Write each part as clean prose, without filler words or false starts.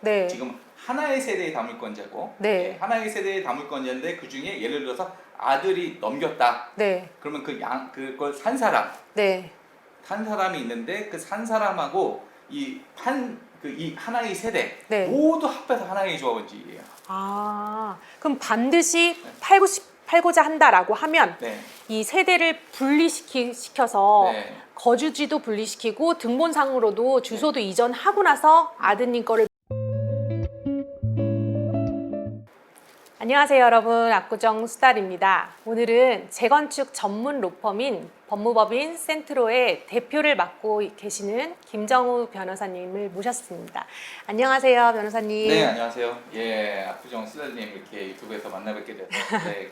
네. 지금 하나의 세대의 다물권자고, 네. 하나의 세대의 다물권자인데 그 중에 예를 들어서 아들이 넘겼다. 네. 그러면 그걸 산 사람, 네. 산 사람이 있는데 그 산 사람하고 이 하나의 세대 네. 모두 합해서 하나의 조합원지예요. 아, 그럼 반드시 팔고자 한다라고 하면 네. 이 세대를 분리시켜서 네. 거주지도 분리시키고 등본상으로도 주소도 이전하고 나서 아드님 거를. 안녕하세요 여러분, 압구정 수달입니다. 오늘은 재건축 전문 로펌인 법무법인 센트로의 대표를 맡고 계시는 김정우 변호사님을 모셨습니다. 안녕하세요 변호사님. 네, 안녕하세요. 예, 압구정 수달님 이렇게 유튜브에서 만나뵙게 돼서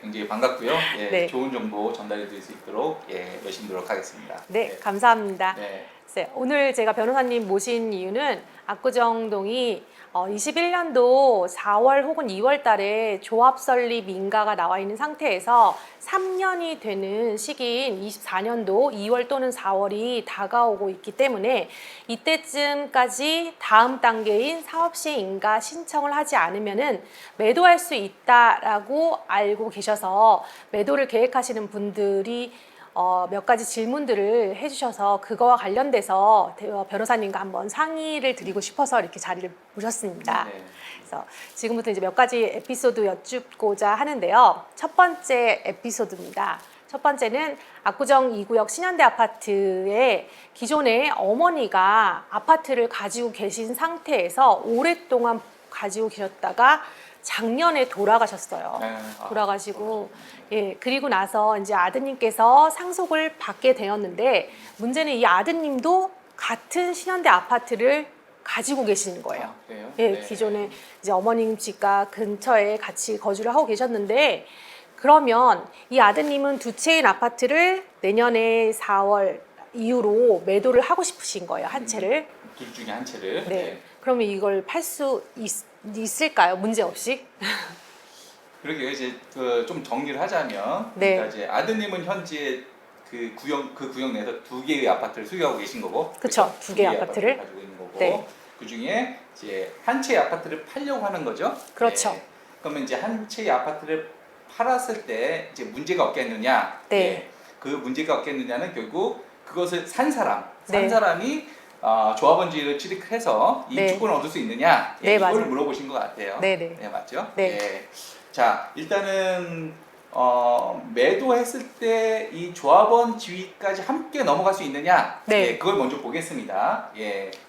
굉장히 반갑고요. 예, 네. 좋은 정보 전달해 드릴 수 있도록 열심히 노력하겠습니다. 네, 감사합니다. 네. 오늘 제가 변호사님 모신 이유는 압구정동이 21년도 4월 혹은 2월 달에 조합 설립 인가가 나와 있는 상태에서 3년이 되는 시기인 24년도 2월 또는 4월이 다가오고 있기 때문에 이때쯤까지 다음 단계인 사업시행 인가 신청을 하지 않으면은 매도할 수 있다라고 알고 계셔서 매도를 계획하시는 분들이 몇 가지 질문들을 해주셔서 그거와 관련돼서 변호사님과 한번 상의를 드리고 싶어서 이렇게 자리를 모셨습니다. 네. 그래서 지금부터 이제 몇 가지 에피소드 여쭙고자 하는데요. 첫 번째 에피소드입니다. 첫 번째는 압구정 2구역 신현대 아파트에 기존에 어머니가 아파트를 가지고 계신 상태에서 오랫동안 가지고 계셨다가 작년에 돌아가셨어요. 돌아가시고, 그리고 나서 이제 아드님께서 상속을 받게 되었는데, 문제는 이 아드님도 같은 신현대 아파트를 가지고 계시는 거예요. 그래요? 네. 기존에 이제 어머님 집과 근처에 같이 거주를 하고 계셨는데, 그러면 이 아드님은 두 채인 아파트를 내년에 4월 이후로 매도를 하고 싶으신 거예요, 한 채를. 둘 중에 한 채를. 네. 그러면 이걸 팔 수 있을까요? 문제 없이? 그러게요. 이제 좀 정리를 하자면, 네. 그러니까 이제 아드님은 현재 그 구역 내에서 두 개의 아파트를 소유하고 계신 거고, 그렇죠. 두 개의 아파트를 가지고 있는 거고, 네. 그 중에 이제 한 채의 아파트를 팔려고 하는 거죠. 그렇죠. 네. 그러면 이제 한 채의 아파트를 팔았을 때 이제 문제가 없겠느냐? 네. 그 문제가 없겠느냐는 결국 그것을 산 네. 사람이 조합원지를 취득해서 이 네. 주권을 얻을 수 있느냐? 네, 이거를 맞아요. 물어보신 것 같아요. 네네. 네, 맞죠? 네. 자, 일단은 매도했을 때 이 조합원 지위까지 함께 넘어갈 수 있느냐? 네. 그걸 먼저 보겠습니다.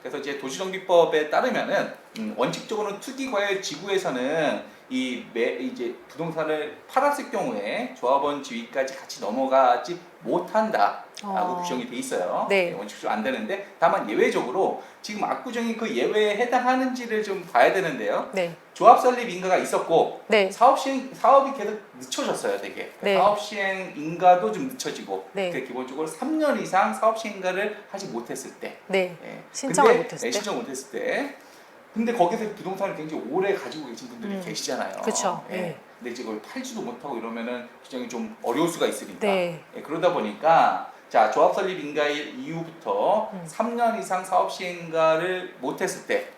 그래서 이제 도시정비법에 따르면은 원칙적으로는 투기과열 지구에서는 이제 부동산을 팔았을 경우에 조합원 지위까지 같이 넘어가지 못한다라고 규정이 돼 있어요. 네. 원칙적으로 안 되는데 다만 예외적으로 지금 압구정이 그 예외에 해당하는지를 좀 봐야 되는데요. 네. 조합 설립 인가가 있었고 네. 사업이 계속 늦춰졌어요, 되게. 네. 사업 시행 인가도 좀 늦춰지고. 네. 기본적으로 3년 이상 사업 시행 인가를 하지 못했을 때. 네. 신청을 못했을 때. 신청 못했을 때. 근데 거기서 부동산을 굉장히 오래 가지고 계신 분들이 계시잖아요. 그쵸. 근데 이제 그걸 팔지도 못하고 이러면은 굉장히 좀 어려울 수가 있으니까. 네. 그러다 보니까 자, 조합 설립 인가일 이후부터 3년 이상 사업 시행가를 못했을 때,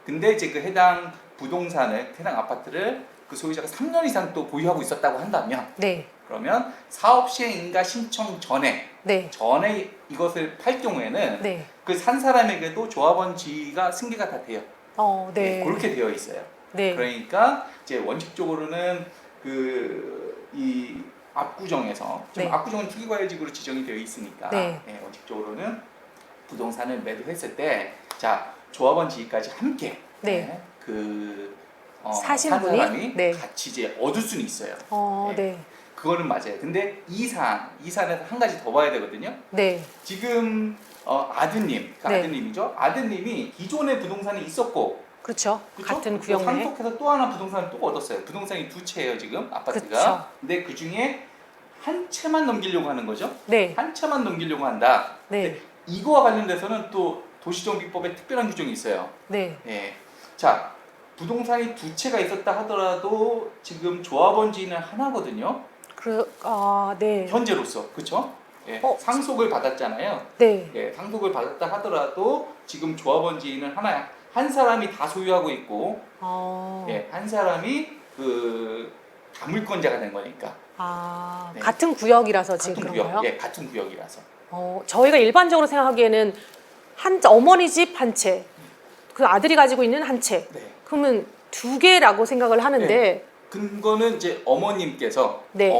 근데 이제 그 해당 부동산을, 해당 아파트를 그 소유자가 3년 이상 또 보유하고 있었다고 한다면, 네. 그러면 사업 시행 인가 신청 전에 이것을 팔 경우에는 네. 그 산 사람에게도 조합원 지위가 승계가 다 돼요. 네. 그렇게 되어 있어요. 네. 그러니까 이제 원칙적으로는 이 압구정에서 지금 네. 압구정은 투기과열지구로 지정이 되어 있으니까 원칙적으로는 부동산을 매도했을 때 자, 조합원 지위까지 함께 사신 산 분이 사람이 같이 이제 얻을 수는 있어요. 네. 그거는 맞아요. 근데 이 사안에서 한 가지 더 봐야 되거든요. 네. 지금 아드님이죠. 아드님이 기존에 부동산이 있었고, 그렇죠. 같은 구역 내. 상속해서 또 하나 부동산을 또 얻었어요. 부동산이 두 채예요, 지금 아파트가. 그쵸. 근데 그 중에 한 채만 넘기려고 하는 거죠. 네. 한 채만 넘기려고 한다. 네. 이거와 관련돼서는 또 도시정비법에 특별한 규정이 있어요. 네. 자, 부동산이 두 채가 있었다 하더라도 지금 조합원 지위는 하나거든요. 네. 현재로서 그렇죠? 예, 상속을 받았잖아요. 네. 예, 상속을 받았다 하더라도 지금 조합원지위는 한 사람이 다 소유하고 있고, 예, 한 사람이 그 다물권자가 된 거니까. 네. 같은 구역이라서 지금 같은 그런가요? 구역, 예, 같은 구역이라서. 저희가 일반적으로 생각하기에는 어머니 집 한 채, 그 아들이 가지고 있는 한 채. 네. 그러면 두 개라고 생각을 하는데, 네. 그거는 이제 어머님께서 네.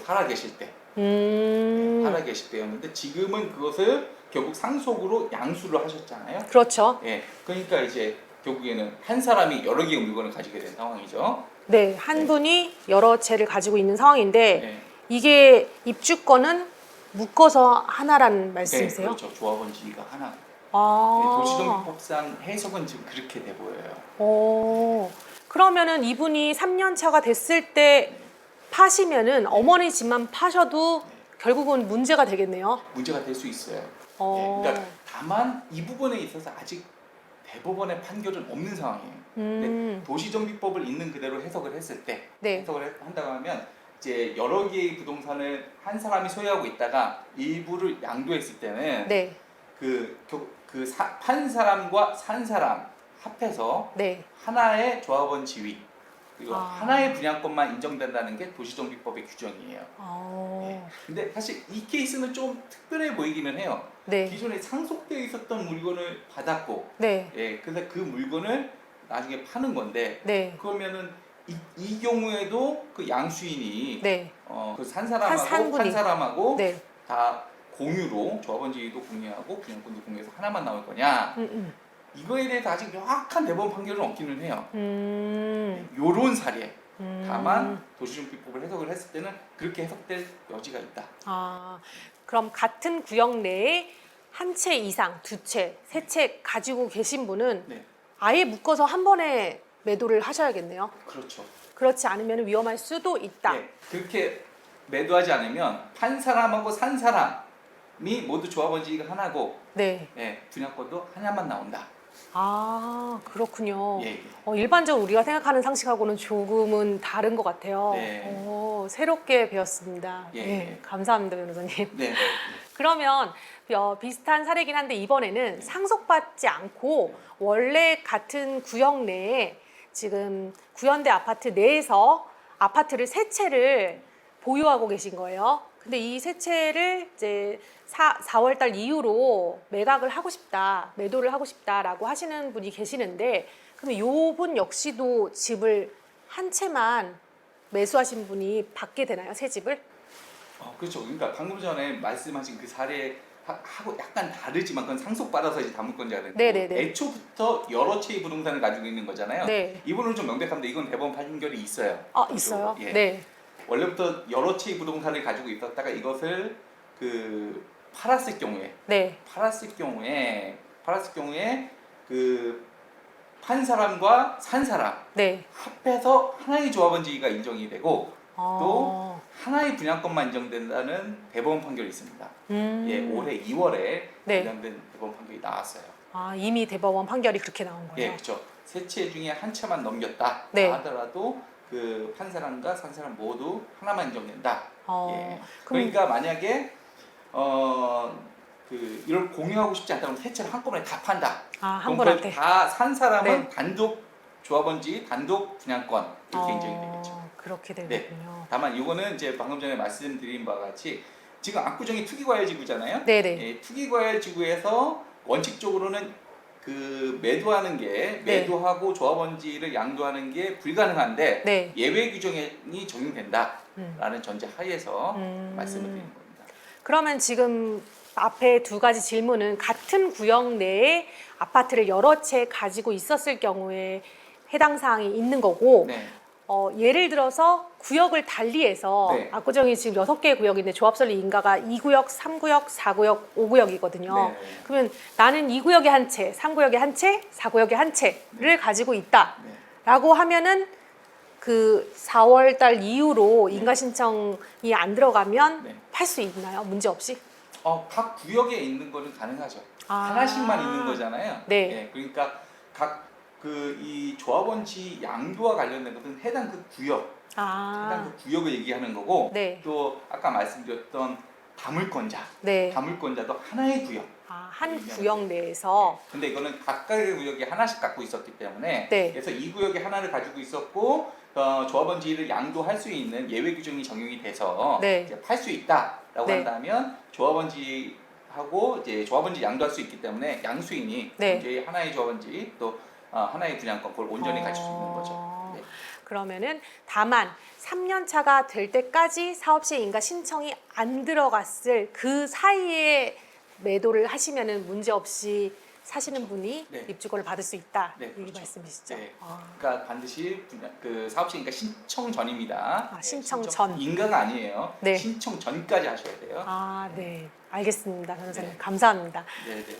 살아계실 때, 살아계실 때였는데 지금은 그것을 결국 상속으로 양수를 하셨잖아요. 그렇죠. 예, 그러니까 이제 결국에는 한 사람이 여러 개의 물건을 가지게 된 상황이죠. 네, 한 분이 여러 채를 가지고 있는 상황인데 네. 이게 입주권은 묶어서 하나라는 말씀이세요? 네, 그렇죠. 조합원지위가 하나. 네, 아. 도시정비법상 해석은 지금 그렇게 돼 보여요. 그러면은 이분이 3년 차가 됐을 때 파시면은 어머니 집만 파셔도 결국은 문제가 되겠네요. 문제가 될 수 있어요. 예, 그러니까 다만 이 부분에 있어서 아직 대법원의 판결은 없는 상황이에요. 근데 도시정비법을 있는 그대로 해석을 했을 때, 네. 해석을 한다고 하면 이제 여러 개의 부동산을 한 사람이 소유하고 있다가 일부를 양도했을 때는 네. 판 사람과 산 사람 합해서 네. 하나의 조합원 지위 그리고 아. 하나의 분양권만 인정된다는 게 도시정비법의 규정이에요. 네. 근데 사실 이 케이스는 좀 특별해 보이기는 해요. 네. 기존에 상속되어 있었던 물건을 받았고, 네. 예, 근데 그 물건을 나중에 파는 건데, 네. 그러면은 이 경우에도 그 양수인이 네. 그 산 산 분이. 사람하고 네. 다 공유로 조합원지위도 공유하고 분양권도 공유해서 하나만 나올 거냐? 이거에 대해서 아직 명확한 대법원 판결은 없기는 해요. 요런 사례. 다만 도시정비법을 해석을 했을 때는 그렇게 해석될 여지가 있다. 그럼 같은 구역 내에 한 채 이상, 두 채, 세 채 가지고 계신 분은 네, 아예 묶어서 한 번에 매도를 하셔야겠네요. 그렇죠. 그렇지 않으면 위험할 수도 있다. 예, 그렇게 매도하지 않으면 판 사람하고 산 사람이 모두 조합원지위가 하나고, 네. 예, 분양권도 하나만 나온다. 그렇군요. 예, 예. 일반적으로 우리가 생각하는 상식하고는 조금은 다른 것 같아요. 네. 새롭게 배웠습니다. 예, 네, 예. 감사합니다, 변호사님. 네, 그러면 비슷한 사례긴 한데 이번에는 상속받지 않고 원래 같은 구역 내에 지금 구현대 아파트 내에서 아파트를 세 채를 보유하고 계신 거예요. 근데 이 세 채를 이제 4월 달 이후로 매각을 하고 싶다, 매도를 하고 싶다라고 하시는 분이 계시는데, 그러면 요분 역시도 집을 한 채만 매수하신 분이 받게 되나요, 새 집을? 그렇죠. 그러니까 방금 전에 말씀하신 그 사례 하고 약간 다르지만 그건 상속받아서 이제 다물권자가 되는 거고, 네네네. 애초부터 여러 채의 부동산을 가지고 있는 거잖아요. 네. 이분은 좀 명백한데 이건 대법원 판결이 있어요. 있어요? 예. 네. 원래부터 여러 채의 부동산을 가지고 있었다가 이것을 팔았을 경우에, 네. 팔았을 경우에 그 판 사람과 산 사람 네. 합해서 하나의 조합원지위가 인정이 되고 또 아. 하나의 분양권만 인정된다는 대법원 판결이 있습니다. 예, 올해 2월에 네. 관련된 대법원 판결이 나왔어요. 이미 대법원 판결이 그렇게 나온 거예요? 예, 그렇죠. 세 채 중에 한 채만 넘겼다 네. 하더라도 그 판 사람과 산 사람 모두 하나만 인정된다. 예. 그럼 그러니까 만약에 이걸 공유하고 싶지 않다면 세 채를 한꺼번에 다 판다. 한 분한테. 다 산 사람은 네. 단독 조합원지 단독 분양권 이렇게 인정이 되겠죠. 그렇게 되군요. 다만 이거는 이제 방금 전에 말씀드린 바와 같이 지금 압구정이 투기과열지구잖아요. 네네. 예, 투기과열지구에서 원칙적으로는 그 매도하고 조합원지를 양도하는 게 불가능한데 네. 예외 규정이 적용된다라는 전제 하에서 말씀을 드리는 겁니다. 그러면 지금 앞에 두 가지 질문은 같은 구역 내에 아파트를 여러 채 가지고 있었을 경우에 해당 사항이 있는 거고, 네. 예를 들어서 구역을 달리해서 네. 압구정이 지금 6개의 구역인데 조합설리 인가가 2구역, 3구역, 4구역, 5구역이거든요. 네. 그러면 나는 2구역에 한 채, 3구역에 한 채, 4구역에 한 채를 가지고 있다 네. 라고 하면은 그 4월 달 이후로 인가 신청이 안 들어가면 네. 팔 수 있나요? 문제 없이? 각 구역에 있는 거는 가능하죠. 하나씩만 있는 거잖아요. 네. 예, 그러니까 각 이 조합원지 양도와 관련된 것은 해당 그 구역 아, 해당 그 구역을 얘기하는 거고 네. 또 아까 말씀드렸던 다물권자, 네. 다물권자도 하나의 구역. 아, 한 구역 내에서. 네. 근데 이거는 각각의 구역이 하나씩 갖고 있었기 때문에 네. 그래서 이 구역에 하나를 가지고 있었고 조합원지를 양도할 수 있는 예외 규정이 적용이 돼서 네. 이제 팔 수 있다라고 네. 한다면 조합원지하고 이제 조합원지 양도할 수 있기 때문에 양수인이 네. 이제 하나의 조합원지 또 하나의 분양권 그걸 온전히 가질 수 있는 거죠. 네. 그러면은 다만 3년 차가 될 때까지 사업시행 인가 신청이 안 들어갔을 그 사이에 매도를 하시면은 문제 없이 사시는 분이 네. 입주권을 받을 수 있다. 네, 이 그렇죠. 말씀이시죠? 네. 아. 그러니까 반드시 그 사업시행가 신청 전입니다. 아, 신청 전. 인가가 아니에요. 네. 신청 전까지 하셔야 돼요. 아, 네. 알겠습니다, 변호사님. 네. 감사합니다. 네, 네.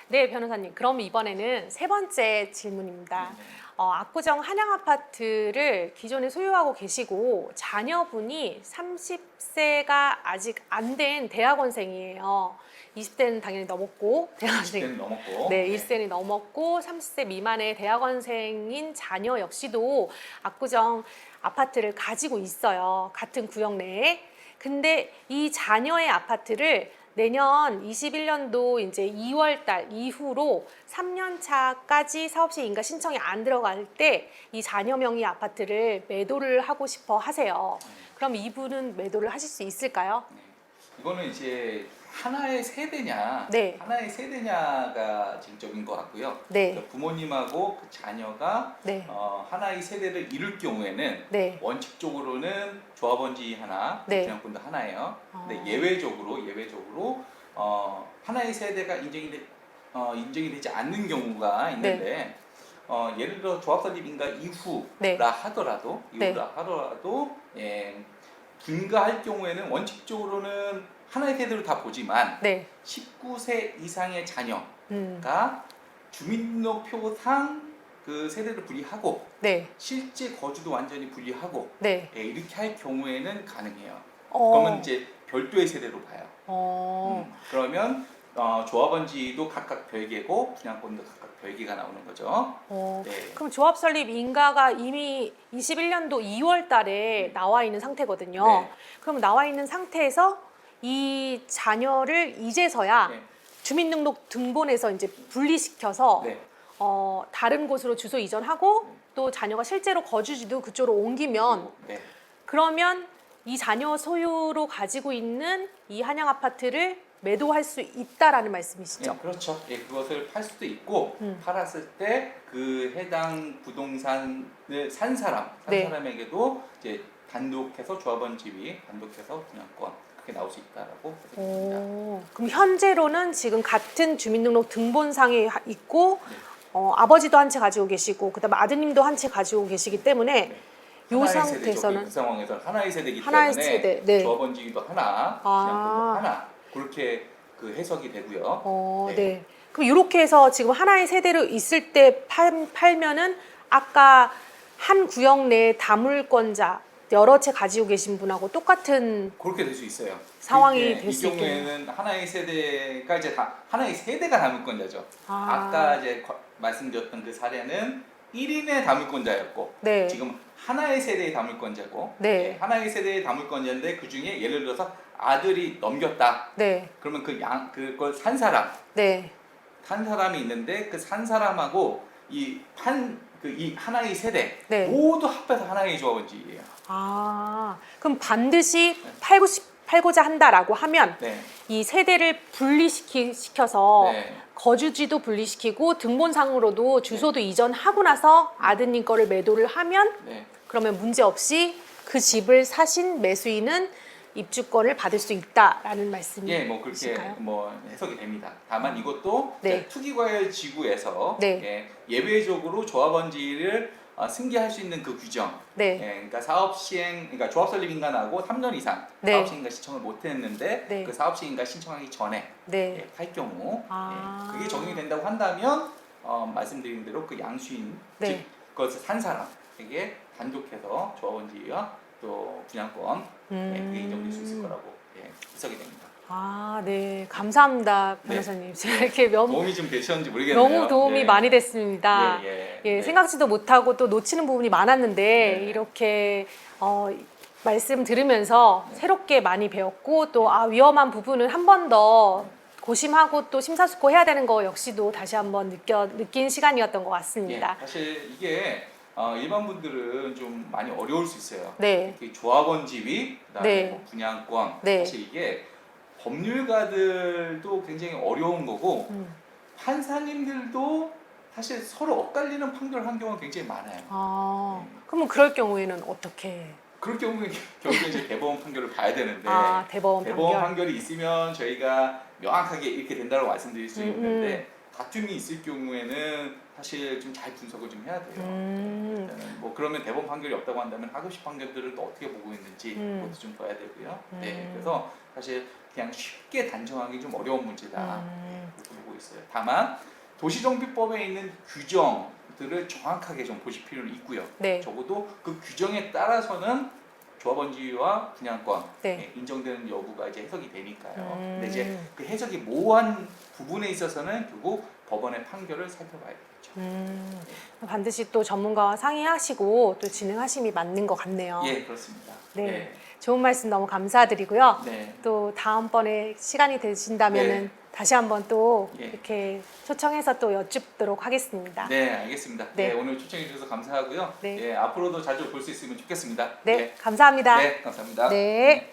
네, 변호사님. 그럼 이번에는 세 번째 질문입니다. 네. 압구정 한양 아파트를 기존에 소유하고 계시고 자녀분이 30세가 아직 안 된 대학원생이에요. 20대는 당연히 넘었고 대학원생. 20대는 넘었고. 네, 20세는 넘었고 30세 미만의 대학원생인 자녀 역시도 압구정 아파트를 가지고 있어요. 같은 구역 내에. 근데 이 자녀의 아파트를 내년 21년도 이제 2월 달 이후로 3년 차까지 사업시 인가 신청이 안 들어갈 때 이 자녀 명의 아파트를 매도를 하고 싶어 하세요. 그럼 이분은 매도를 하실 수 있을까요? 이거는 이제 하나의 세대냐, 네. 하나의 세대냐가 쟁점인 것 같고요. 네. 그러니까 부모님하고 그 자녀가 네. 하나의 세대를 이룰 경우에는 네. 원칙적으로는 조합원지 하나, 네. 분양권도 하나예요. 근데 어. 예외적으로 하나의 세대가 인정이 되지 않는 경우가 있는데 예를 들어 조합 설립 인가 이후라 네. 하더라도 네. 분가할 경우에는 원칙적으로는 하나의 세대로 다 보지만 네. 19세 이상의 자녀가 음. 주민등록표상 그 세대를 분리하고 네. 실제 거주도 완전히 분리하고 네. 이렇게 할 경우에는 가능해요. 어. 그러면 이제 별도의 세대로 봐요. 어. 그러면 조합원지도 각각 별개고 분양권도 각각 별개가 나오는 거죠. 네. 그럼 조합 설립 인가가 이미 21년도 2월 달에 나와 있는 상태거든요. 네. 그럼 나와 있는 상태에서 이 자녀를 이제서야 네. 주민등록 등본에서 이제 분리시켜서 네. 다른 곳으로 주소 이전하고 또 자녀가 실제로 거주지도 그쪽으로 옮기면 네. 그러면 이 자녀 소유로 가지고 있는 이 한양 아파트를 매도할 수 있다라는 말씀이시죠? 네, 그렇죠. 예, 그것을 팔 수도 있고 팔았을 때 그 해당 부동산을 산 네. 사람에게도 이제 단독해서 조합원 지위, 단독해서 분양권 그렇게 나올 수 있다라고 해석됩니다. 그럼 현재로는 지금 같은 주민등록 등본상에 있고 네. 아버지도 한 채 가지고 계시고 그다음에 아드님도 한 채 가지고 계시기 때문에 네. 요 하나의 상태에서는 세대죠. 그 상황에서는 하나의 세대이기 하나의 때문에 세대, 네. 조합원 지위도 하나, 아. 분양권도 하나 그렇게 그 해석이 되고요. 네. 네. 그럼 이렇게 해서 지금 하나의 세대로 있을 때 팔면은 아까 한 구역 내에 다물권자 여러 채 가지고 계신 분하고 똑같은 그렇게 될 수 있어요. 상황이 그때 될 수 이 경우에는 하나의 세대가 이제 하나의 세대가 다물권자죠. 아까 이제 말씀드렸던 그 사례는 1인의 다물권자였고 네. 지금 하나의 세대의 다물권자고 네. 하나의 세대의 다물권자인데 그 중에 예를 들어서 아들이 넘겼다. 네. 그러면 그걸 산 사람이 있는데 그 산 사람하고 이 하나의 세대 네. 모두 합해서 하나의 조합원지예요. 그럼 반드시 팔고자 한다라고 하면 네. 이 세대를 분리시켜서 네. 거주지도 분리시키고 등본상으로도 주소도 이전하고 나서 아드님 거를 매도를 하면 네. 그러면 문제 없이 그 집을 사신 매수인은 입주권을 받을 수 있다라는 말씀이실까요? 예, 뭐 그렇게 해석이 됩니다. 다만 이것도 네. 투기과열 지구에서 네. 예외적으로 조합원지를 승계할 수 있는 그 규정. 네. 그러니까 그러니까 조합 설립 인가나고 3년 이상 네. 사업 시행인가 신청을 못했는데 네. 그 사업 시행인가 신청하기 전에 네. 할 경우 그게 적용이 네. 된다고 한다면 말씀드린 대로 그 양수인 네. 즉 그것을 산 사람에게 단독해서 조합원지와 또 분양권 그게 인정될 수 있을 거라고 해석이 됩니다. 네. 감사합니다, 변호사님. 제가 이렇게 도움이 좀 되셨는지 모르겠네요. 너무 도움이 많이 됐습니다. 네. 생각지도 못하고 또 놓치는 부분이 많았는데 네. 이렇게 말씀 들으면서 네. 새롭게 많이 배웠고 또 위험한 부분은 한 번 더 고심하고 또 심사숙고해야 되는 거 역시도 다시 한번 느낀 시간이었던 것 같습니다. 예, 사실 이게 일반 분들은 좀 많이 어려울 수 있어요. 네. 특히 조합원 지위, 그다음에 네. 뭐 분양권. 네. 사실 이게 법률가들도 굉장히 어려운 거고 음. 판사님들도 사실 서로 엇갈리는 판결을 경우가 굉장히 많아요. 그러면 그럴 경우에는 어떻게? 그럴 경우에 결국에 이제 대법원 판결을 봐야 되는데 대법원 대법원 판결. 판결이 있으면 저희가 명확하게 이렇게 된다고 말씀드릴 수 있는데 다툼이 있을 경우에는 사실 좀 잘 분석을 좀 해야 돼요. 일단은 뭐 그러면 대법원 판결이 없다고 한다면 하급식 판결들을 또 어떻게 보고 있는지 그것도 좀 봐야 되고요. 네, 그래서 사실 그냥 쉽게 단정하기 좀 어려운 문제다 그렇게 보고 있어요. 다만 도시정비법에 있는 규정들을 정확하게 좀 보실 필요는 있고요. 네. 적어도 그 규정에 따라서는 조합원 지위와 분양권 네. 인정되는 여부가 이제 해석이 되니까요. 근데 이제 그 해석이 모호한 부분에 있어서는 결국 법원의 판결을 살펴봐야 되겠죠. 반드시 또 전문가와 상의하시고 또 진행하심이 맞는 것 같네요. 예, 그렇습니다. 네. 좋은 말씀 너무 감사드리고요. 네. 또 다음번에 시간이 되신다면은 네. 다시 한번 또 예. 이렇게 초청해서 또 여쭙도록 하겠습니다. 네, 알겠습니다. 네. 네, 오늘 초청해 주셔서 감사하고요. 네. 예, 앞으로도 자주 볼 수 있으면 좋겠습니다. 네, 감사합니다. 네, 감사합니다. 네.